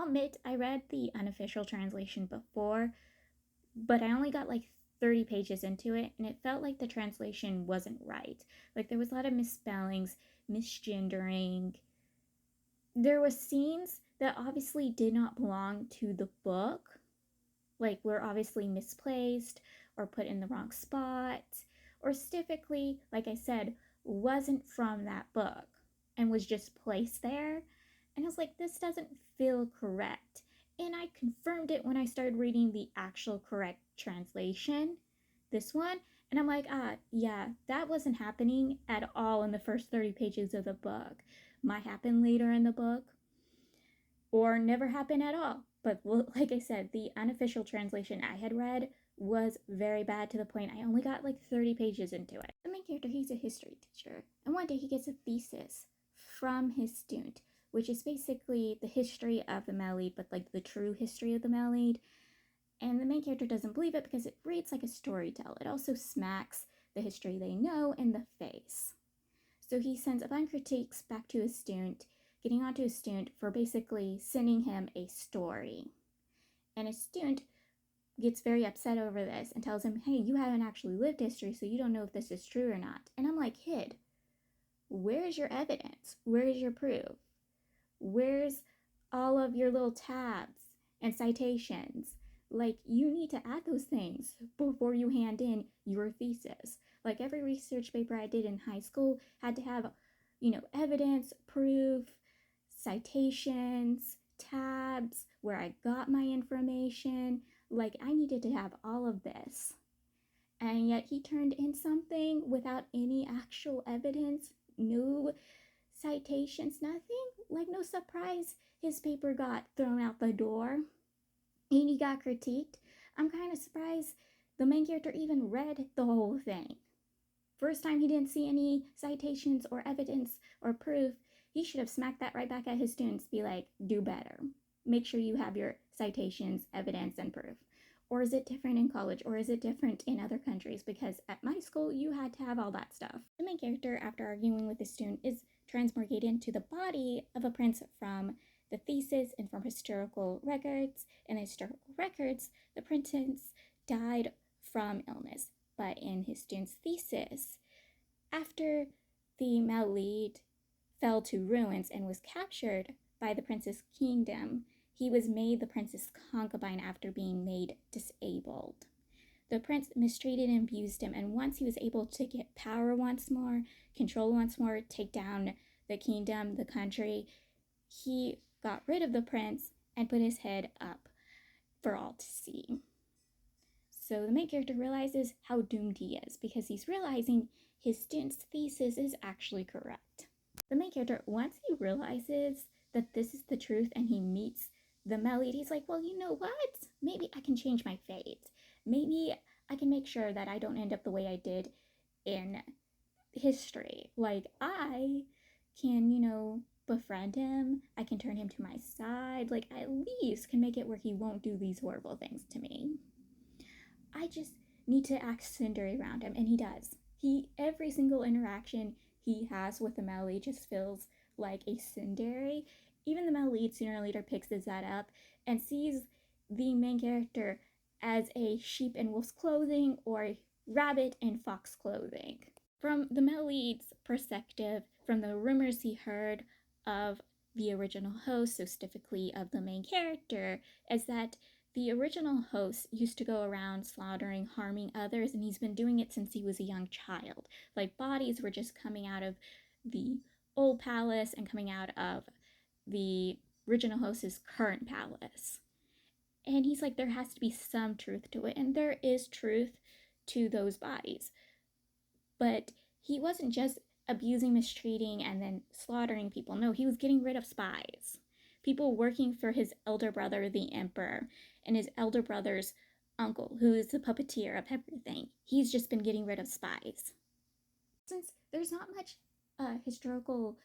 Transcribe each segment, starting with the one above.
I'll admit I read the unofficial translation before, but I only got like 30 pages into it, and it felt like the translation wasn't right. Like there was a lot of misspellings, misgendering. There was scenes that obviously did not belong to the book, like were obviously misplaced or put in the wrong spot, or specifically, like I said, wasn't from that book and was just placed there. And I was like, this doesn't feel correct. And I confirmed it when I started reading the actual correct translation, this one. And I'm like, yeah, that wasn't happening at all in the first 30 pages of the book. Might happen later in the book, or never happen at all. But like I said, the unofficial translation I had read was very bad, to the point I only got like 30 pages into it. The main character, he's a history teacher, and one day he gets a thesis from his student, which is basically the history of the Melide, but like the true history of the Melide. And the main character doesn't believe it because it reads like a storytell. It also smacks the history they know in the face. So he sends a bunch of critiques back to his student, getting onto his student for basically sending him a story. And his student gets very upset over this and tells him, hey, you haven't actually lived history, so you don't know if this is true or not. And I'm like, kid, where's your evidence? Where is your proof? Where's all of your little tabs and citations? Like, you need to add those things before you hand in your thesis. Like, every research paper I did in high school had to have, evidence, proof, citations, tabs, where I got my information. Like, I needed to have all of this. And yet he turned in something without any actual evidence, no citations, nothing. Like, no surprise his paper got thrown out the door and he got critiqued. I'm kind of surprised the main character even read the whole thing. First time he didn't see any citations or evidence or proof, he should have smacked that right back at his students. Be like, do better. Make sure you have your citations, evidence, and proof. Or is it different in college? Or is it different in other countries? Because at my school, you had to have all that stuff. The main character, after arguing with his student, is transmorgated into the body of a prince from the thesis and from historical records. In the historical records, the prince died from illness. But in his student's thesis, after the Melide fell to ruins and was captured by the prince's kingdom, he was made the prince's concubine after being made disabled. The prince mistreated and abused him, and once he was able to get power once more, control once more, take down the kingdom, the country, he got rid of the prince and put his head up for all to see. So the main character realizes how doomed he is because he's realizing his student's thesis is actually correct. The main character, once he realizes that this is the truth and he meets the Melide, he's like, well, you know what? Maybe I can change my fate. Maybe I can make sure that I don't end up the way I did in history. Like, I can, befriend him. I can turn him to my side. Like, I at least can make it where he won't do these horrible things to me. I just need to act Cindery around him, and he does. Every single interaction he has with the Melide just feels like a Cindery. Even the Melide sooner or later picks that up and sees the main character as a sheep in wolf's clothing or rabbit in fox clothing. From the Melide's perspective, from the rumors he heard of the original host, so specifically of the main character, is that the original host used to go around slaughtering, harming others, and he's been doing it since he was a young child. Like, bodies were just coming out of the old palace and coming out of the original host's current palace. And he's like, there has to be some truth to it, and there is truth to those bodies. But he wasn't just abusing, mistreating, and then slaughtering people. No, he was getting rid of spies. People working for his elder brother, the emperor, and his elder brother's uncle, who is the puppeteer of everything. He's just been getting rid of spies. Since there's not much historical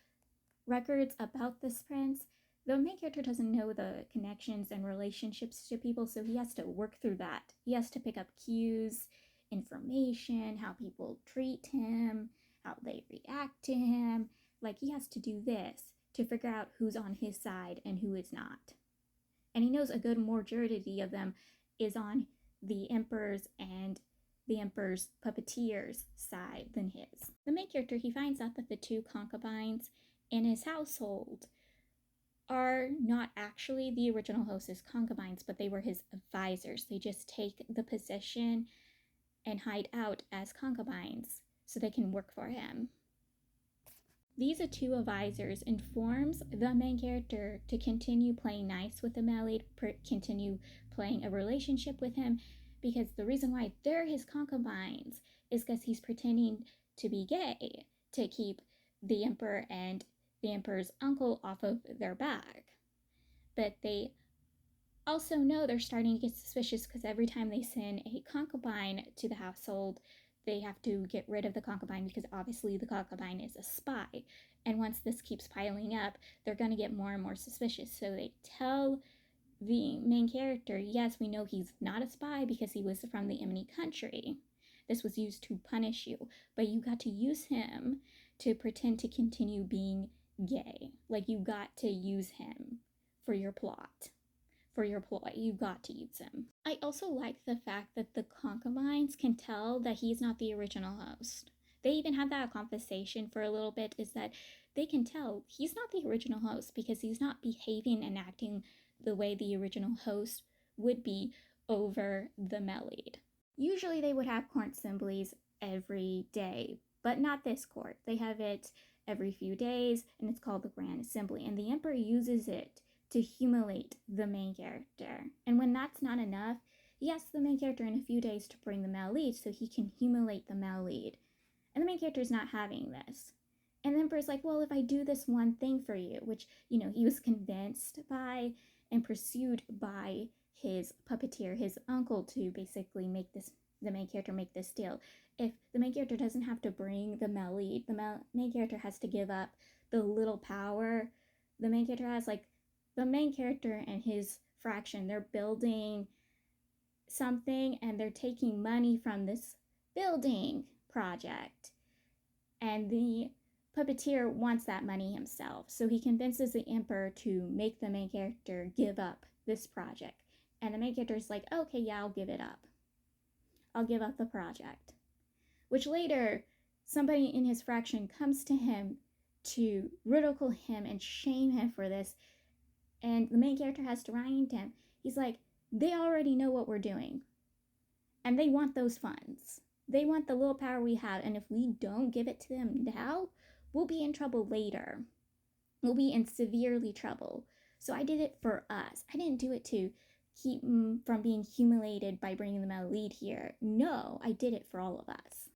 records about this prince, the main character doesn't know the connections and relationships to people, so he has to work through that. He has to pick up cues, information, how people treat him, how they react to him. Like, he has to do this to figure out who's on his side and who is not. And he knows a good majority of them is on the Emperor's and the Emperor's puppeteer's side than his. The main character, he finds out that the two concubines in his household are not actually the original host's concubines, but they were his advisors. They just take the position and hide out as concubines so they can work for him. These two advisors informs the main character to continue playing nice with the maid, continue playing a relationship with him, because the reason why they're his concubines is because he's pretending to be gay to keep the emperor and the emperor's uncle off of their back. But they also know they're starting to get suspicious because every time they send a concubine to the household, they have to get rid of the concubine because obviously the concubine is a spy. And once this keeps piling up, they're going to get more and more suspicious. So they tell the main character, yes, we know he's not a spy because he was from the enemy country. This was used to punish you, but you got to use him to pretend to continue being gay. Like, you got to use him for your plot. For your ploy, you got to use him. I also like the fact that the concubines can tell that he's not the original host. They even have that conversation for a little bit, is that they can tell he's not the original host because he's not behaving and acting the way the original host would be over the maid. Usually they would have court assemblies every day, but not this court. They have it every few days, and it's called the Grand Assembly, and the emperor uses it to humiliate the main character. And when that's not enough, he asks the main character in a few days to bring the male lead so he can humiliate the male lead. And the main character is not having this. And the emperor's like, well, if I do this one thing for you, which, he was convinced by and pursued by his puppeteer, his uncle, to basically make the main character make this deal. If the main character doesn't have to bring the male lead, the main character has to give up the little power the main character has. Like, the main character and his fraction, they're building something and they're taking money from this building project. And the puppeteer wants that money himself. So he convinces the emperor to make the main character give up this project. And the main character is like, okay, yeah, I'll give it up. I'll give up the project. Which later, somebody in his fraction comes to him to ridicule him and shame him for this. And the main character has to remind him. He's like, they already know what we're doing. And they want those funds. They want the little power we have. And if we don't give it to them now, we'll be in trouble later. We'll be in severely trouble. So I did it for us. I didn't do it to keep from being humiliated by bringing them out lead here. No, I did it for all of us.